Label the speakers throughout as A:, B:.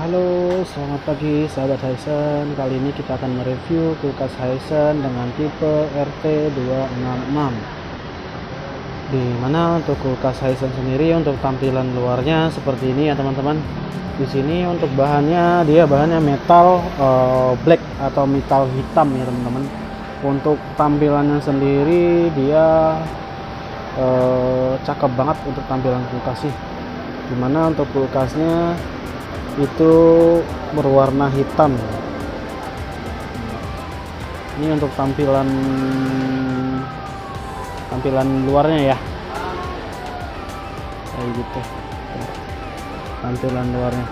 A: Halo, selamat pagi sahabat Hisense. Kali ini kita akan mereview kulkas Hisense dengan tipe RT266. Di mana untuk kulkas Hisense sendiri untuk tampilan luarnya seperti ini ya teman-teman. Di sini untuk bahannya dia bahannya metal black atau metal hitam ya teman-teman. Untuk tampilannya sendiri dia cakep banget untuk tampilan kulkasnya. Dimana untuk kulkasnya itu berwarna hitam. Ini untuk tampilan luarnya ya, kayak gitu tampilan luarnya.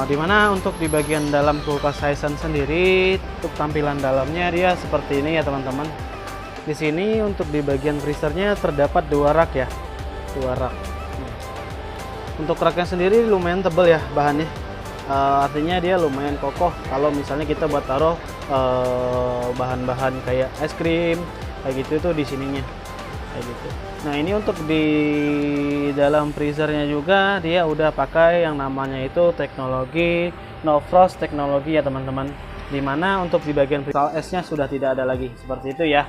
A: Dimana untuk di bagian dalam kulkas Hisense sendiri untuk tampilan dalamnya dia seperti ini ya teman-teman. Di sini untuk di bagian freezernya terdapat dua rak ya, dua rak. Untuk raknya sendiri lumayan tebal ya bahannya, artinya dia lumayan kokoh kalau misalnya kita buat taruh bahan-bahan kayak es krim kayak gitu tuh di sininya kayak gitu. Nah ini untuk di dalam freezernya juga dia udah pakai yang namanya itu teknologi no frost teknologi ya teman-teman, dimana untuk di bagian kristal esnya sudah tidak ada lagi seperti itu ya.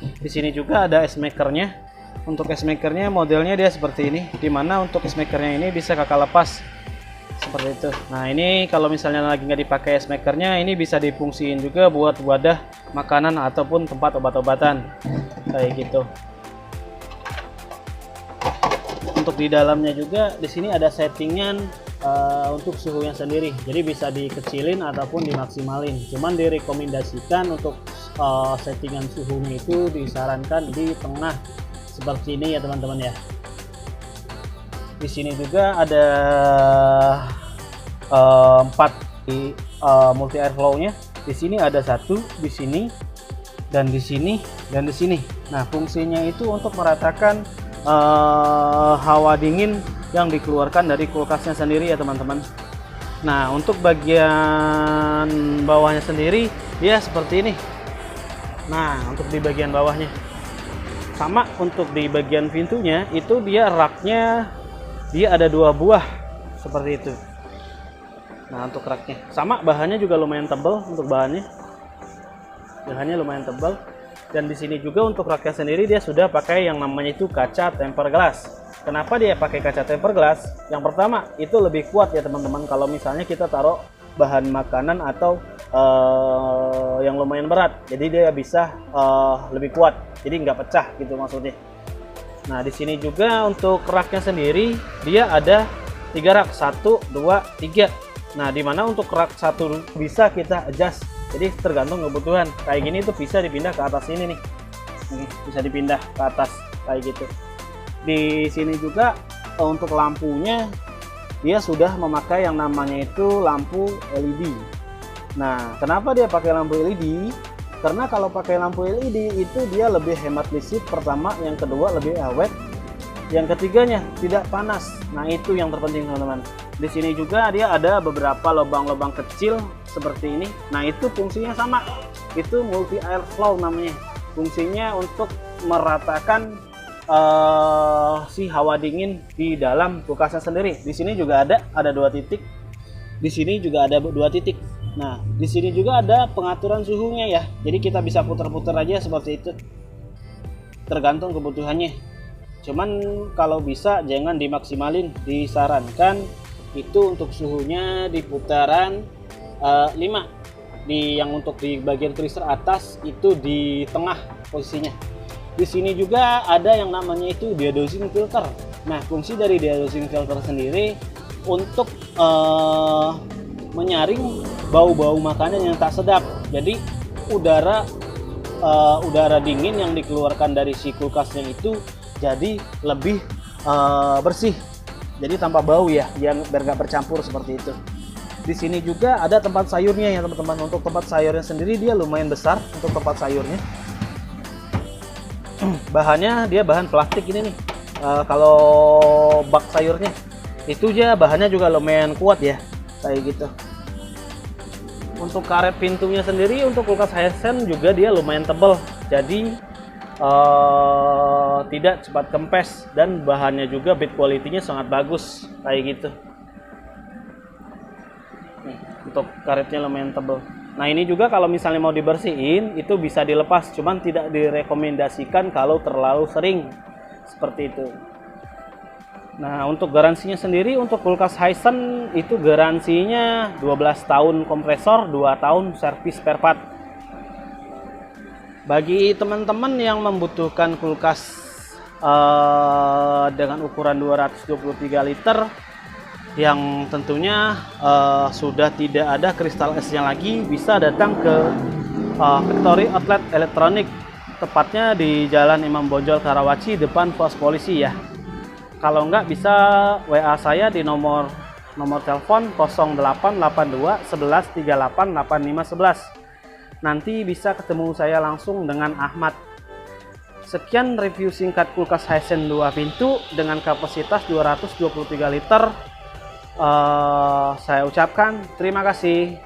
A: Di sini juga ada es makernya. Untuk es makernya modelnya dia seperti ini, dimana untuk es makernya ini bisa kakak lepas seperti itu. Nah ini kalau misalnya lagi nggak dipakai es makernya, ini bisa difungsiin juga buat wadah makanan ataupun tempat obat-obatan kayak gitu. Untuk di dalamnya juga di sini ada settingan untuk suhunya sendiri, jadi bisa dikecilin ataupun dimaksimalin. Cuman direkomendasikan untuk settingan suhunya itu disarankan di tengah seperti ini ya teman-teman ya. Di sini juga ada 4 multi airflow-nya. Di sini ada satu, di sini dan di sini dan di sini. Nah, fungsinya itu untuk meratakan hawa dingin yang dikeluarkan dari kulkasnya sendiri ya teman-teman. Nah, untuk bagian bawahnya sendiri dia seperti ini. Nah, untuk di bagian bawahnya sama, untuk di bagian pintunya itu dia raknya dia ada 2 buah seperti itu. Nah untuk raknya sama, bahannya juga lumayan tebal, untuk bahannya lumayan tebal. Dan di sini juga untuk raknya sendiri dia sudah pakai yang namanya itu kaca tempered glass. Kenapa dia pakai kaca tempered glass? Yang pertama itu lebih kuat ya teman-teman, kalau misalnya kita taruh bahan makanan atau yang lumayan berat, jadi dia bisa lebih kuat, jadi nggak pecah gitu maksudnya. Nah di sini juga untuk raknya sendiri dia ada 3 rak, 1, 2, 3. Nah dimana untuk rak 1 bisa kita adjust, jadi tergantung kebutuhan. Kayak gini tuh bisa dipindah ke atas ini nih, bisa dipindah ke atas kayak gitu. Di sini juga untuk lampunya dia sudah memakai yang namanya itu lampu LED. Nah, kenapa dia pakai lampu LED? Karena kalau pakai lampu LED itu dia lebih hemat listrik pertama, yang kedua lebih awet, yang ketiganya tidak panas. Nah, itu yang terpenting teman-teman. Di sini juga dia ada beberapa lubang-lubang kecil seperti ini. Nah, itu fungsinya sama. Itu multi airflow namanya. Fungsinya untuk meratakan si hawa dingin di dalam kulkasnya sendiri. Di sini juga ada 2 titik. Di sini juga ada 2 titik. Nah, di sini juga ada pengaturan suhunya ya. Jadi kita bisa putar-putar aja seperti itu. Tergantung kebutuhannya. Cuman kalau bisa jangan dimaksimalin, disarankan itu untuk suhunya di putaran 5. Yang untuk di bagian freezer atas itu di tengah posisinya. Di sini juga ada yang namanya itu deodosing filter. Nah, fungsi dari deodosing filter sendiri untuk menyaring bau-bau makanan yang tak sedap. Jadi udara dingin yang dikeluarkan dari si kulkasnya itu jadi lebih bersih. Jadi tanpa bau ya, yang biar nggak bercampur seperti itu. Di sini juga ada tempat sayurnya ya teman-teman. Untuk tempat sayurnya sendiri dia lumayan besar untuk tempat sayurnya. Bahannya dia bahan plastik ini nih. Kalau bak sayurnya itu ya bahannya juga lumayan kuat ya, kayak gitu. Untuk karet pintunya sendiri untuk kulkas Hisense juga dia lumayan tebal, jadi tidak cepat kempes, dan bahannya juga build quality-nya sangat bagus kayak gitu. Nih, untuk karetnya lumayan tebal. Nah ini juga kalau misalnya mau dibersihin itu bisa dilepas, cuman tidak direkomendasikan kalau terlalu sering seperti itu. Nah untuk garansinya sendiri untuk kulkas Hisense itu garansinya 12 tahun kompresor, 2 tahun servis spare part. Bagi teman-teman yang membutuhkan kulkas dengan ukuran 223 liter yang tentunya sudah tidak ada kristal esnya lagi, bisa datang ke Factory Outlet Elektronik, tepatnya di Jalan Imam Bonjol Karawaci depan pos polisi ya. Kalau enggak bisa WA saya di nomor telepon 0882 11 38 85 11. Nanti bisa ketemu saya langsung dengan Ahmad. Sekian review singkat kulkas Hisense 2 pintu dengan kapasitas 223 liter. Saya ucapkan terima kasih.